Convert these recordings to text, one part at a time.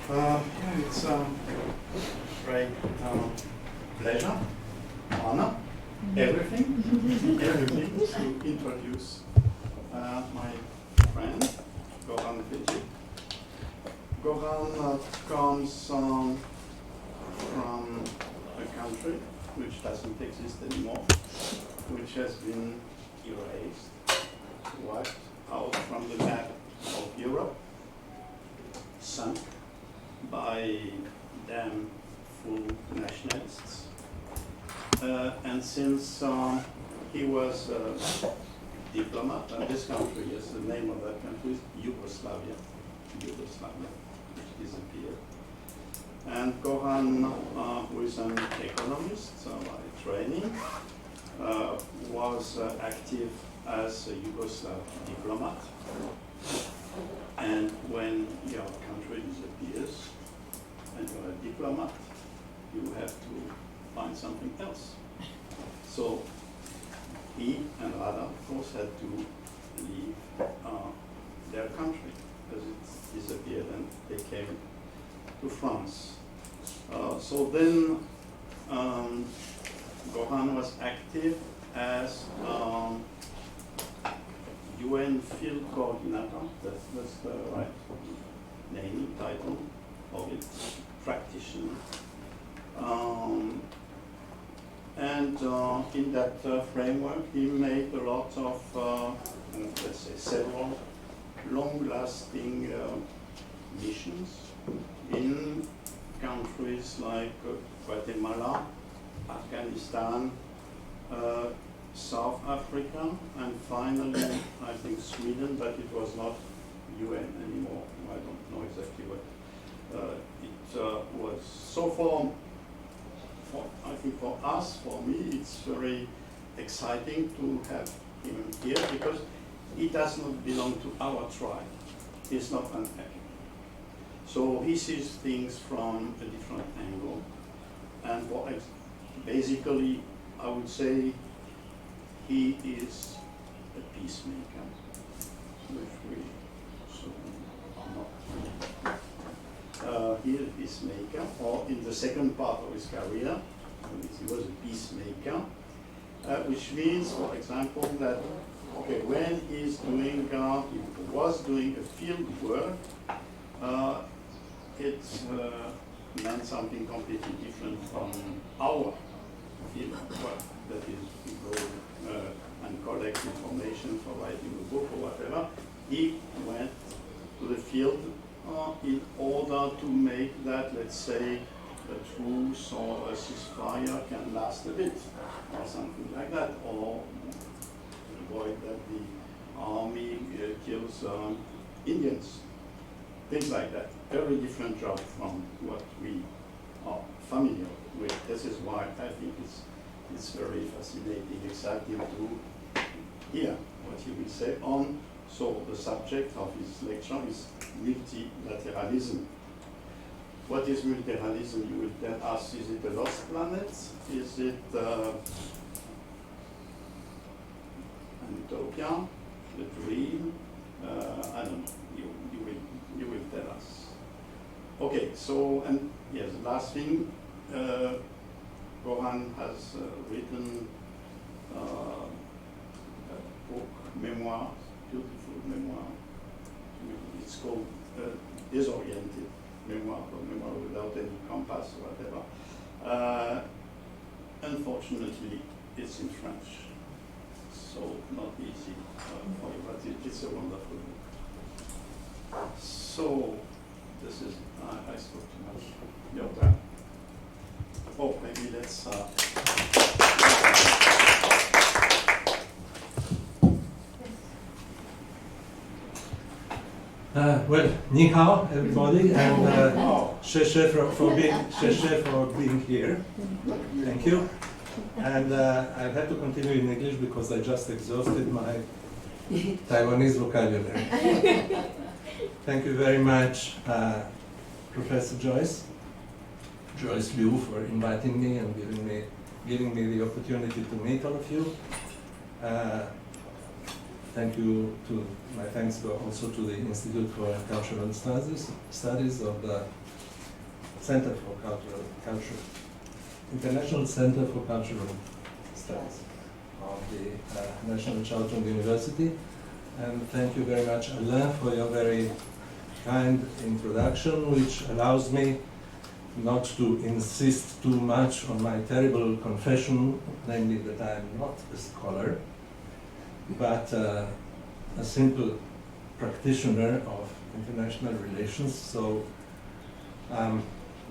Yeah, it's a great pleasure, honor, everything to introduce my friend, Goran Fejic. Goran comes from a country which doesn't exist anymore, which has been erased, wiped out from the map of Europe, sunk by damn full nationalists. And since he was a diplomat, and this country, yes, the name of that country is Yugoslavia, which disappeared. And Goran, who is an economist by training, was active as a Yugoslav diplomat. And when your country disappears and you're a diplomat, you have to find something else. So he and Rada, of course, had to leave their country because it disappeared, and they came to France. So then Goran was active as UN field coordinator, that's the right name, title of it, practitioner. And in that framework, he made a lot of, let's say, several long-lasting missions in countries like Guatemala, Afghanistan, South Africa, and finally, I think Sweden, but it was not UN anymore. I don't know exactly what it was. So I think for us, for me, it's very exciting to have him here because he does not belong to our tribe. He's not an academic. So he sees things from a different angle. And basically, I would say he is a peacemaker, which we are not. He is a peacemaker, or in the second part of his career, he was a peacemaker, which means, for example, that when he was doing a field work, it meant something completely different from our field work. That is, to go and collect information for writing a book or whatever. He went to the field in order to make that, let's say, a truce or a ceasefire can last a bit, or something like that, or avoid that the army kills Indians, things like that. Very different job from what we are familiar with. This is why I think it's very fascinating, exciting to hear what he will say on. So the subject of his lecture is multilateralism. What is multilateralism? You will tell us, is it a lost planet? Is it an utopia, a dream? I don't know, you will tell us. Okay, so, and yes, last thing, Goran has written a book, memoir, beautiful memoir. It's called Disoriented Memoir, or Memoir Without Any Compass, or whatever. Unfortunately, it's in French, so not easy for you, but it's a wonderful book. So, this is, I spoke too much. Your turn. Oh, maybe let's. Well, ni hao, everybody, and sheshe for being here. Thank you. And I'll have to continue in English because I just exhausted my Taiwanese vocabulary. Thank you very much, Professor Joyce Liu, for inviting me and giving me the opportunity to meet all of you. Thank you to my thanks go also to the Institute for Cultural Studies of the Center for International Center for Cultural Studies of the National Charlton University. And thank you very much, Alain, for your very kind introduction, which allows me not to insist too much on my terrible confession, namely that I am not a scholar, but a simple practitioner of international relations. So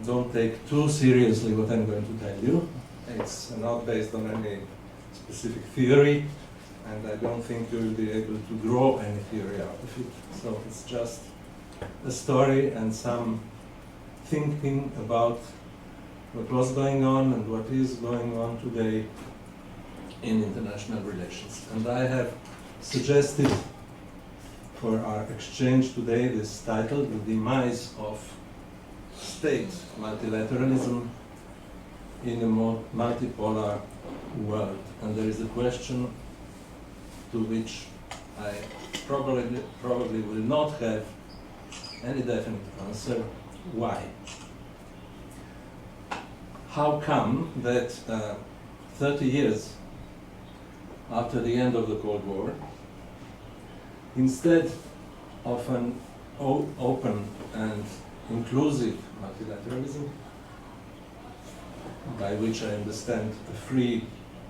don't take too seriously what I'm going to tell you. It's not based on any specific theory, and I don't think you will be able to draw any theory out of it. So it's just a story and some thinking about what was going on and what is going on today in international relations. And I have suggested for our exchange today this title, The Demise of State Multilateralism in a Multipolar World. And there is a question to which I probably will not have any definite answer. Why? How come that 30 years after the end of the Cold War, instead of an open and inclusive multilateralism, by which I understand a free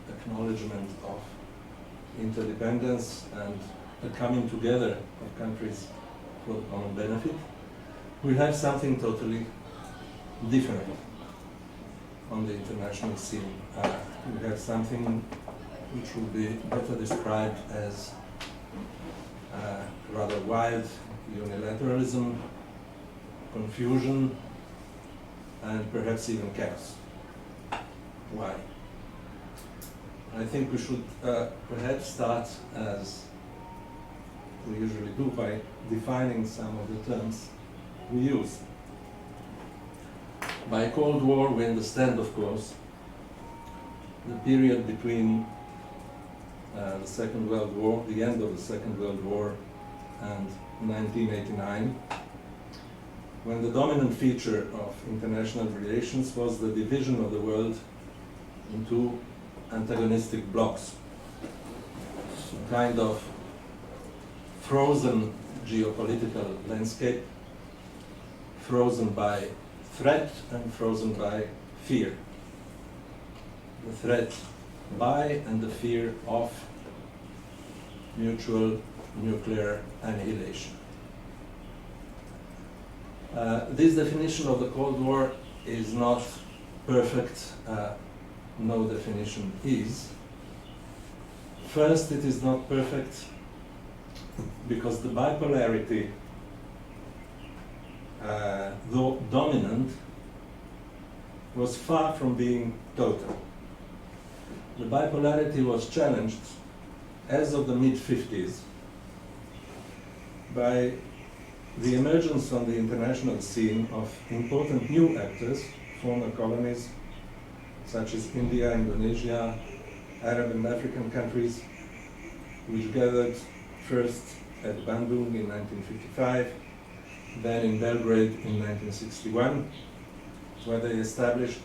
acknowledgement of interdependence and a coming together of countries for the common benefit, we have something totally different on the international scene. We have something which would be better described as rather wild unilateralism, confusion, and perhaps even chaos. Why? I think we should perhaps start, as we usually do, by defining some of the terms we use. By Cold War, we understand, of course, the period between the Second World War, the end of the Second World War, and 1989, when the dominant feature of international relations was the division of the world into antagonistic blocks, a kind of frozen geopolitical landscape, frozen by threat and frozen by fear. The threat by and the fear of mutual nuclear annihilation. This definition of the Cold War is not perfect. No definition is. First, it is not perfect because the bipolarity, though dominant, was far from being total. The bipolarity was challenged as of the mid-50s by the emergence on the international scene of important new actors, former colonies, such as India, Indonesia, Arab and African countries, which gathered first at Bandung in 1955, then in Belgrade in 1961, where they established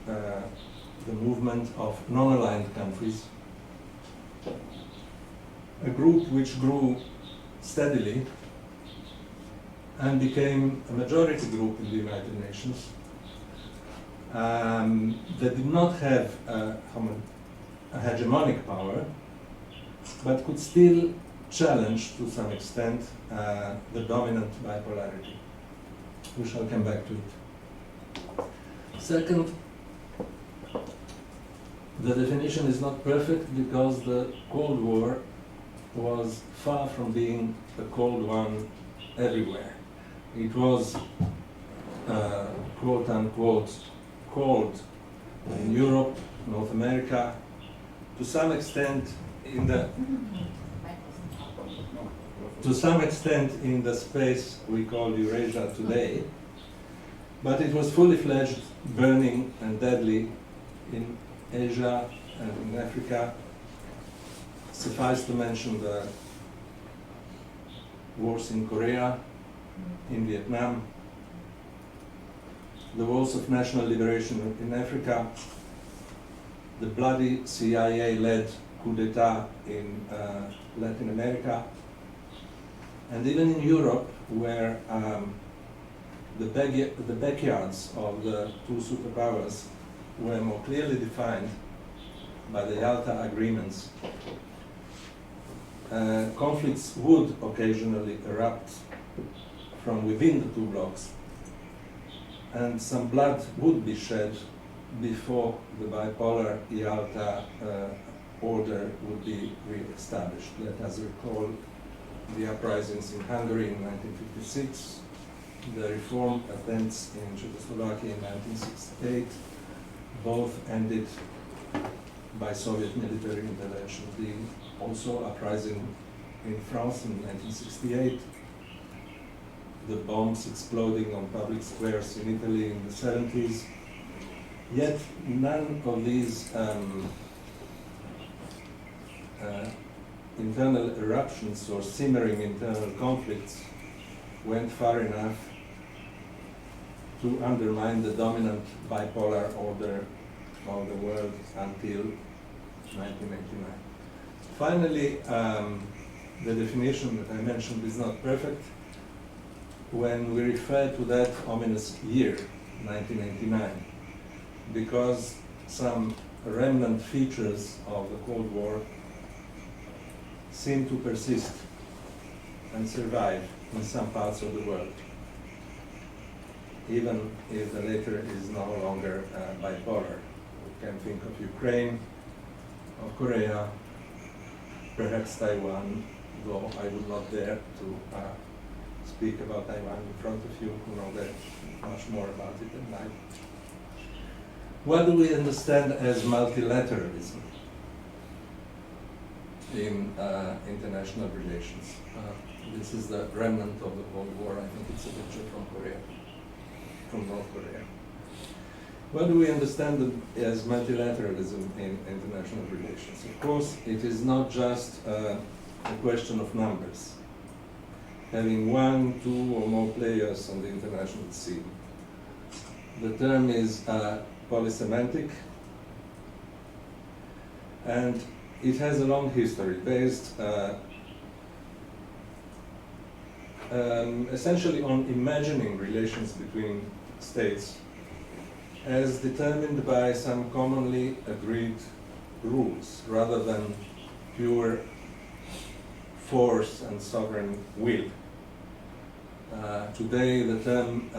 the movement of non-aligned countries, a group which grew steadily and became a majority group in the United Nations. They did not have a hegemonic power, but could still challenge to some extent the dominant bipolarity. We shall come back to it. Second, the definition is not perfect because the Cold War was far from being a cold one everywhere. It was quote unquote cold in Europe, North America, to some extent in the space we call Eurasia today, but it was fully fledged, burning and deadly in Asia and in Africa. Suffice to mention the wars in Korea, in Vietnam, the wars of national liberation in Africa, the bloody CIA-led coup d'etat in Latin America, and even in Europe, where the backyards of the two superpowers were more clearly defined by the Yalta agreements. Conflicts would occasionally erupt from within the two blocs, and some blood would be shed before the bipolar Yalta order would be re-established. Let us recall the uprisings in Hungary in 1956, the reform attempts in Czechoslovakia in 1968, both ended by Soviet military intervention. The also uprising in France in 1968, the bombs exploding on public squares in Italy in the 70s. Yet none of these internal eruptions or simmering internal conflicts went far enough to undermine the dominant bipolar order of the world until 1999. Finally, the definition that I mentioned is not perfect. When we refer to that ominous year, 1999, because some remnant features of the Cold War seem to persist and survive in some parts of the world, even if the latter is no longer bipolar. We can think of Ukraine, of Korea, perhaps Taiwan, though I would not dare to speak about Taiwan in front of you, who know that much more about it than I. What do we understand as multilateralism in international relations? This is the remnant of the Cold War. I think it's a picture from Korea, from North Korea. What do we understand as multilateralism in international relations? Of course, it is not just a question of numbers, having one, two, or more players on the international scene. The term is polysemantic, and it has a long history based essentially on imagining relations between states as determined by some commonly agreed rules rather than pure force and sovereign will. Today the term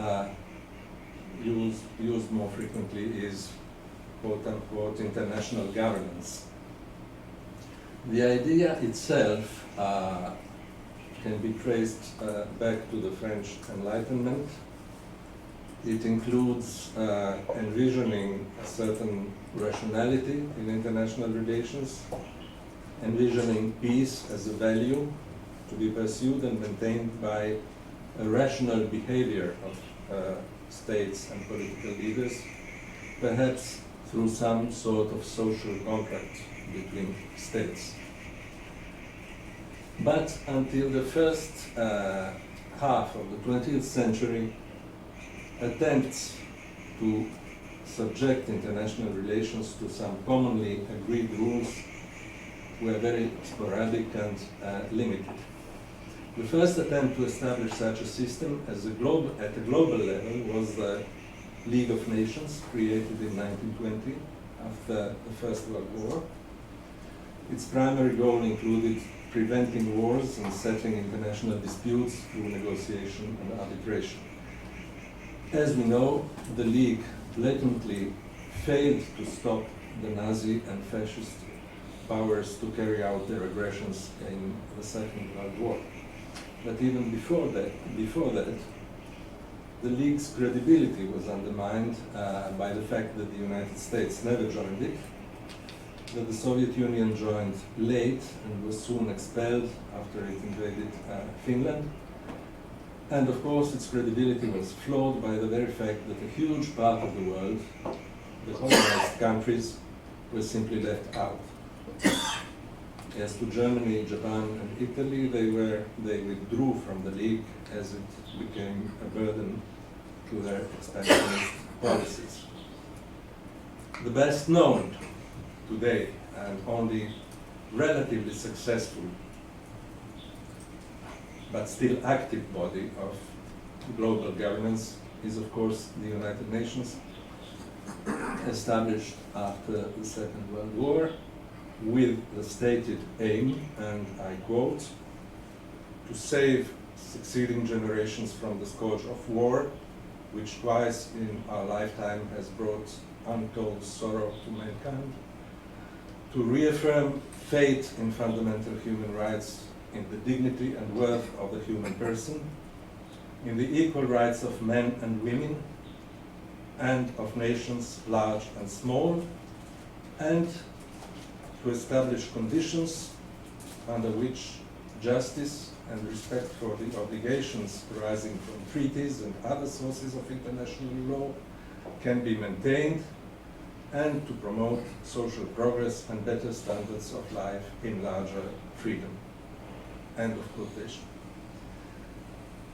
used more frequently is quote-unquote international governance. The idea itself can be traced back to the French Enlightenment. It includes envisioning a certain rationality in international relations, envisioning peace as a value to be pursued and maintained by a rational behavior of states and political leaders, perhaps through some sort of social contract between states. But until the first half of the 20th century, attempts to subject international relations to some commonly agreed rules were very sporadic and limited. The first attempt to establish such a system at a global level was the League of Nations, created in 1920 after the First World War. Its primary goal included preventing wars and settling international disputes through negotiation and arbitration. As we know, the League blatantly failed to stop the Nazi and fascist powers to carry out their aggressions in the Second World War. But even before that, the League's credibility was undermined by the fact that the United States never joined it, that the Soviet Union joined late and was soon expelled after it invaded Finland. And of course, its credibility was flawed by the very fact that a huge part of the world, the colonized countries, were simply left out. As to Germany, Japan, and Italy, they withdrew from the League as it became a burden secular expansionist policies. The best known today and only relatively successful but still active body of global governance is, of course, the United Nations, established after the Second World War with the stated aim, and I quote, to save succeeding generations from the scourge of war, which twice in our lifetime has brought untold sorrow to mankind, to reaffirm faith in fundamental human rights, in the dignity and worth of the human person, in the equal rights of men and women, and of nations large and small, and to establish conditions under which justice and respect for the obligations arising from treaties and other sources of international law can be maintained, and to promote social progress and better standards of life in larger freedom. End of quotation.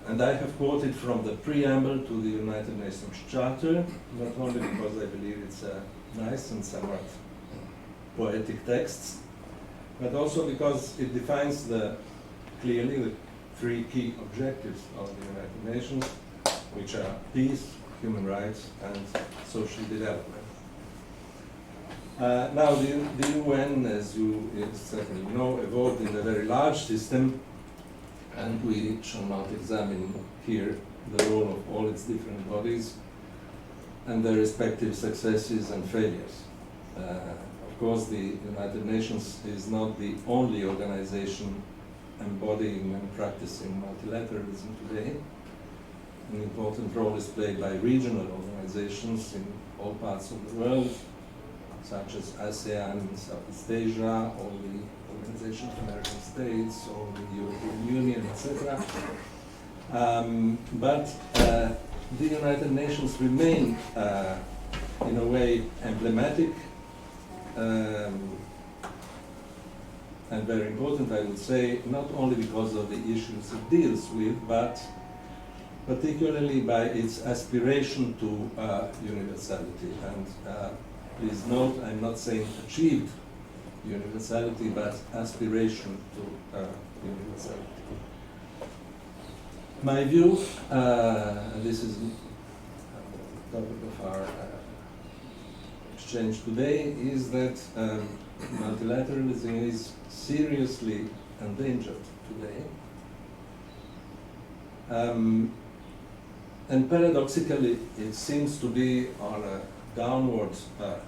And I have quoted from the preamble to the United Nations Charter, not only because I believe it's a nice and somewhat poetic text, but also because it defines clearly the three key objectives of the United Nations, which are peace, human rights, and social development. Now, the UN, as you certainly know, evolved in a very large system, and we shall not examine here the role of all its different bodies and their respective successes and failures. Of course, the United Nations is not the only organization embodying and practicing multilateralism today. An important role is played by regional organizations in all parts of the world, such as ASEAN, Southeast Asia, or the Organization of American States, or the European Union, etc. But the United Nations remain, in a way, emblematic and very important, I would say, not only because of the issues it deals with, but particularly by its aspiration to universality. And please note, I'm not saying achieved universality, but aspiration to universality. My view, and this is the topic of our exchange today, is that multilateralism is seriously endangered today. And paradoxically, it seems to be on a downward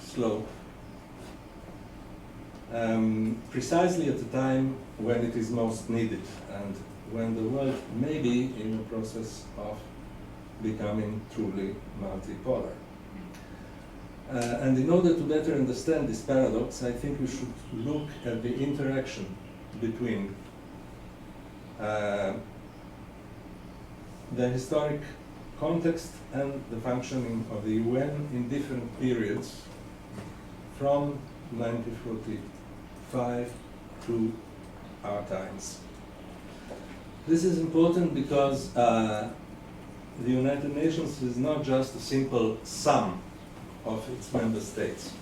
slope, precisely at the time when it is most needed and when the world may be in the process of becoming truly multipolar. And in order to better understand this paradox, I think we should look at the interaction between the historic context and the functioning of the UN in different periods from 1945 to our times. This is important because the United Nations is not just a simple sum of its member states.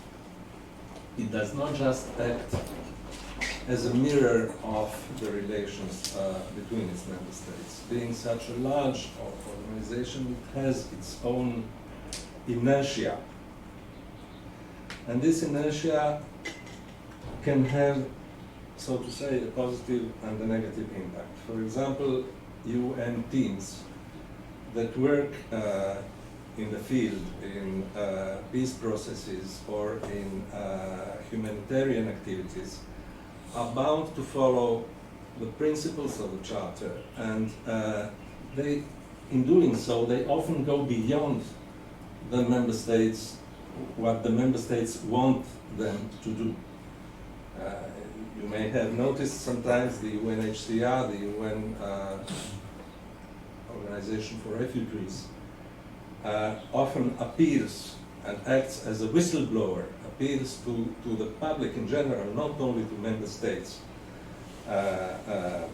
It does not just act as a mirror of the relations between its member states. Being such a large organization, it has its own inertia. And this inertia can have, so to say, a positive and a negative impact. For example, UN teams that work in the field, in peace processes, or in humanitarian activities, are bound to follow the principles of the Charter, and they, in doing so, they often go beyond the member states, what the member states want them to do. You may have noticed sometimes the UNHCR, the UN Organization for Refugees, often appeals and acts as a whistleblower, appeals to the public in general, not only to member states, and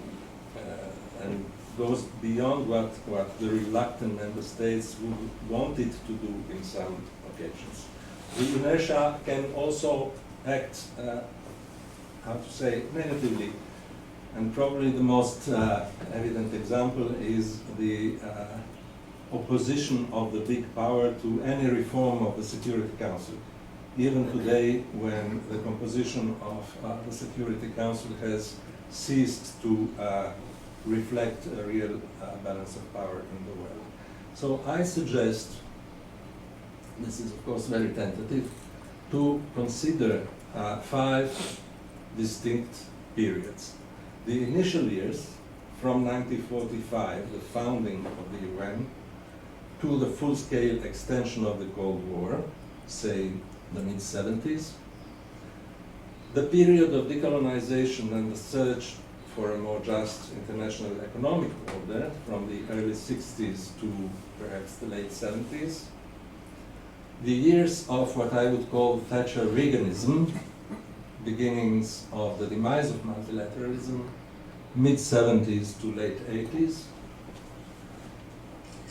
goes beyond what the reluctant member states would want it to do in some occasions. The inertia can also act, how to say, negatively. And probably the most evident example is the opposition of the big power to any reform of the Security Council. Even today, when the composition of the Security Council has ceased to reflect a real balance of power in the world. So I suggest, this is of course very tentative, to consider 5 distinct periods. The initial years, from 1945, the founding of the UN, to the full-scale extension of the Cold War, say the mid-70s, the period of decolonization and the search for a more just international economic order from the early 60s to perhaps the late 70s, the years of what I would call Thatcher-Reaganism, beginnings of the demise of multilateralism, mid-70s to late 80s,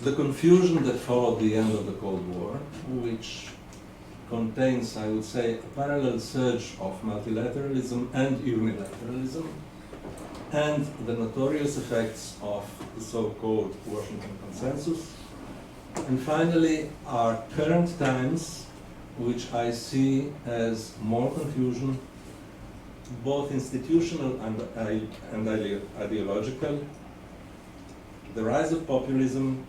the confusion that followed the end of the Cold War, which contains, I would say, a parallel surge of multilateralism and unilateralism, and the notorious effects of the so-called Washington Consensus. And finally, our current times, which I see as more confusion, both institutional and ideological, the rise of populism,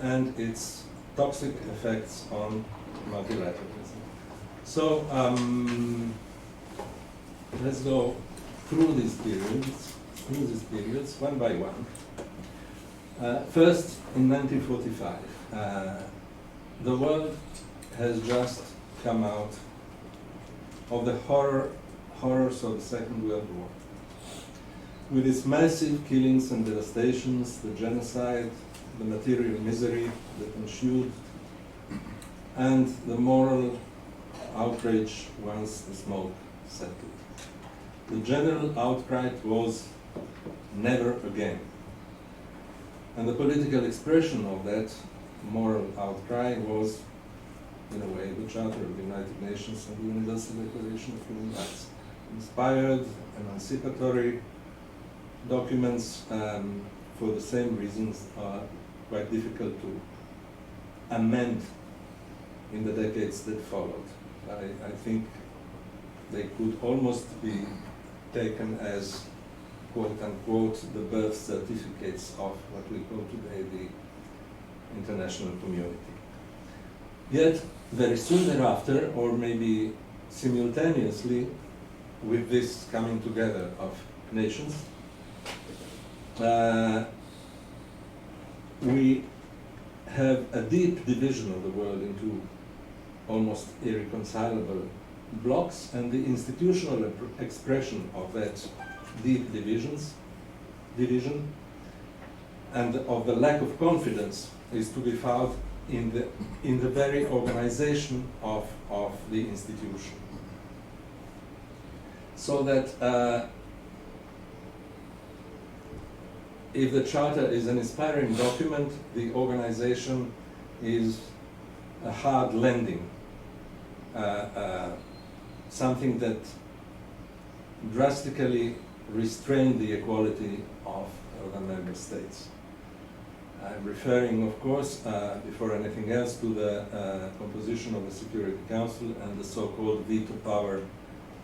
and its toxic effects on multilateralism. So let's go through these periods one by one. First, in 1945, the world has just come out of the horrors of the Second World War. With its massive killings and devastations, the genocide, the material misery that ensued, and the moral outrage once the smoke settled. The general outcry was never again. And the political expression of that moral outcry was, in a way, the Charter of the United Nations and the Universal Declaration of Human Rights. Inspired, emancipatory documents, for the same reasons, are quite difficult to amend in the decades that followed. I think they could almost be taken as, quote unquote, the birth certificates of what we call today the international community. Yet, very soon thereafter, or maybe simultaneously with this coming together of nations, we have a deep division of the world into almost irreconcilable blocks, and the institutional expression of that deep division and of the lack of confidence is to be found in the very organization of the institution. So that if the Charter is an inspiring document, the organization is a hard landing, something that drastically restrained the equality of the member states. I'm referring, of course, before anything else, to the composition of the Security Council and the so-called veto power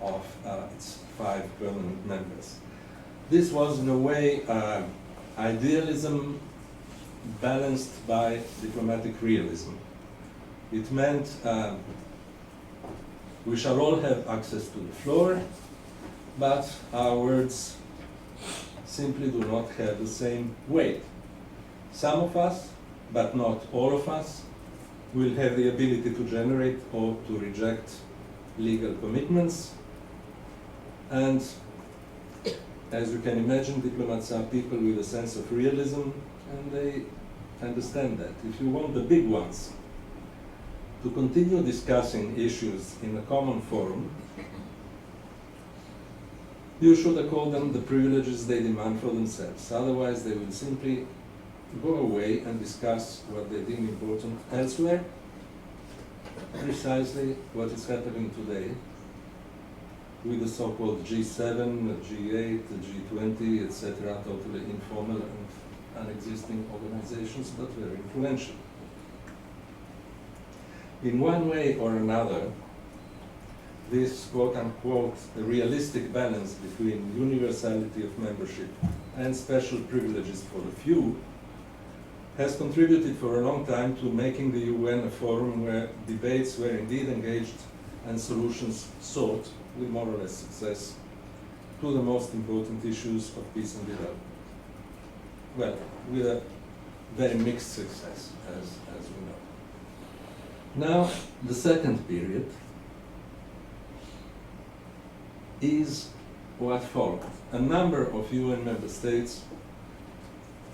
of its 5 permanent members. This was, in a way, idealism balanced by diplomatic realism. It meant we shall all have access to the floor, but our words simply do not have the same weight. Some of us, but not all of us, will have the ability to generate or to reject legal commitments. And as you can imagine, diplomats are people with a sense of realism, and they understand that. If you want the big ones to continue discussing issues in a common forum, You should accord them the privileges they demand for themselves. Otherwise, they will simply go away and discuss what they deem important elsewhere. Precisely what is happening today with the so-called G7, the G8, the G20, etc., totally informal and unexisting organizations, but very influential. In one way or another, this quote-unquote realistic balance between universality of membership and special privileges for the few has contributed for a long time to making the UN a forum where debates were indeed engaged and solutions sought with more or less success to the most important issues of peace and development. Well, with a very mixed success, as we know. Now, the second period is what followed. A number of UN member states,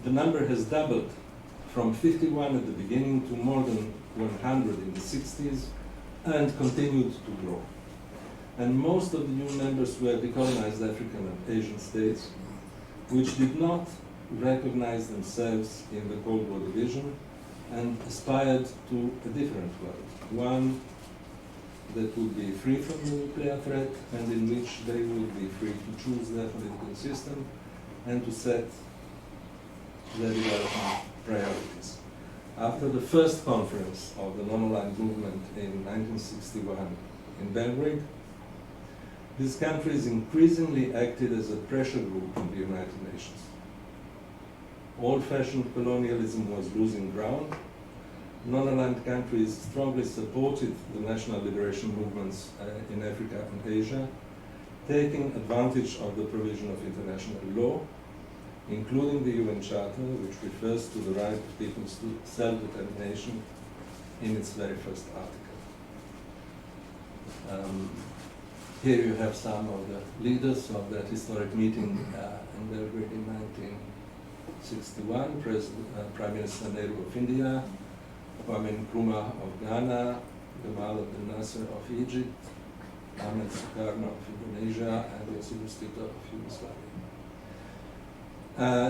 the number has doubled from 51 at the beginning to more than 100 in the 60s and continued to grow. And most of the new members were decolonized African and Asian states, which did not recognize themselves in the Cold War division and aspired to a different world, one that would be free from the nuclear threat and in which they would be free to choose their political system and to set their development priorities. After the first conference of the non-aligned movement in 1961 in Belgrade, these countries increasingly acted as a pressure group in the United Nations. Old-fashioned colonialism was losing ground. Non-aligned countries strongly supported the national liberation movements in Africa and Asia, taking advantage of the provision of international law, including the UN Charter, which refers to the right of peoples to self-determination in its very first article. Here you have some of the leaders of that historic meeting in Belgrade in 1961, Prime Minister Nehru of India, Kwame Nkrumah of Ghana, Gamal Abdel Nasser of Egypt, Ahmed Sukarno of Indonesia, and Josip Broz Tito of Yugoslavia.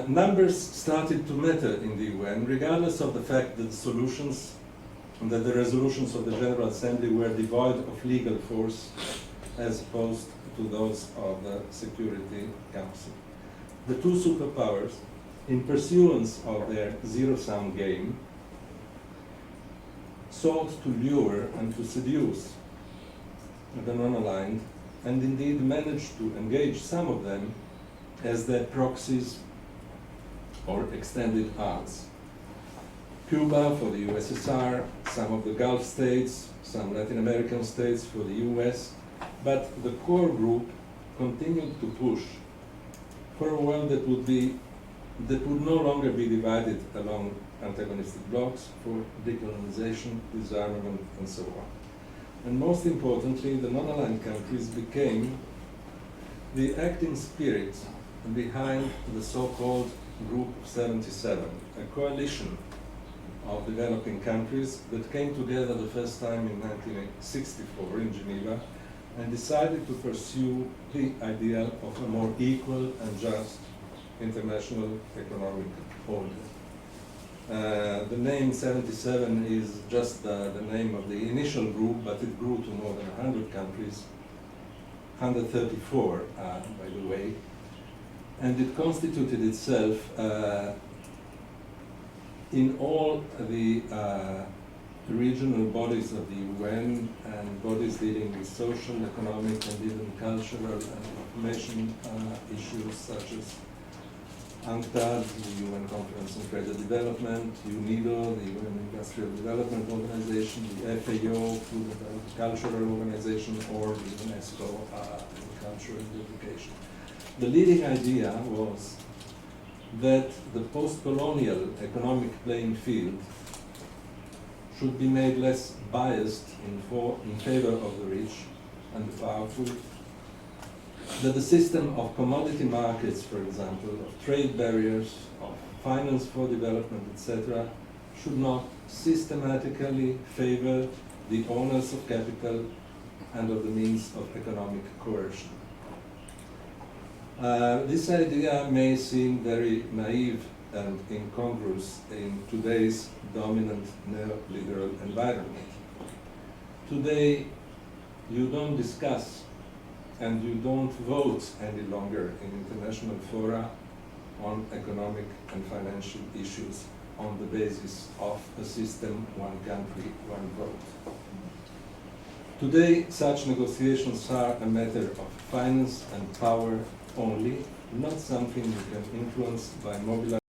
Numbers started to matter in the UN, regardless of the fact that the resolutions of the General Assembly were devoid of legal force as opposed to those of the Security Council. The two superpowers, in pursuance of their zero-sum game, sought to lure and to seduce the non-aligned, and indeed managed to engage some of them as their proxies or extended arms. Cuba for the USSR, some of the Gulf states, some Latin American states for the US, but the core group continued to push for a world that would no longer be divided along antagonistic blocs, for decolonization, disarmament, and so on. And most importantly, the non-aligned countries became the acting spirit behind the so-called Group of 77, a coalition of developing countries that came together the first time in 1964 in Geneva and decided to pursue the ideal of a more equal and just international economic order. The name 77 is just the name of the initial group, but it grew to more than 100 countries, 134 by the way, and it constituted itself in all the regional bodies of the UN and bodies dealing with social, economic, and even cultural and information issues such as UNCTAD, the UN Conference on Trade and Development, UNIDO, the UN Industrial Development Organization, the FAO, Food and Agricultural Organization, or the UNESCO Culture and Education. The leading idea was that the post-colonial economic playing field should be made less biased in favor of the rich and the powerful, that the system of commodity markets, for example, of trade barriers, of finance for development, etc., should not systematically favor the owners of capital and of the means of economic coercion. This idea may seem very naive and incongruous in today's dominant neoliberal environment. Today, you don't discuss and you don't vote any longer in international fora on economic and financial issues on the basis of a system, one country, one vote. Today, such negotiations are a matter of finance and power only, not something you can influence by mobilizing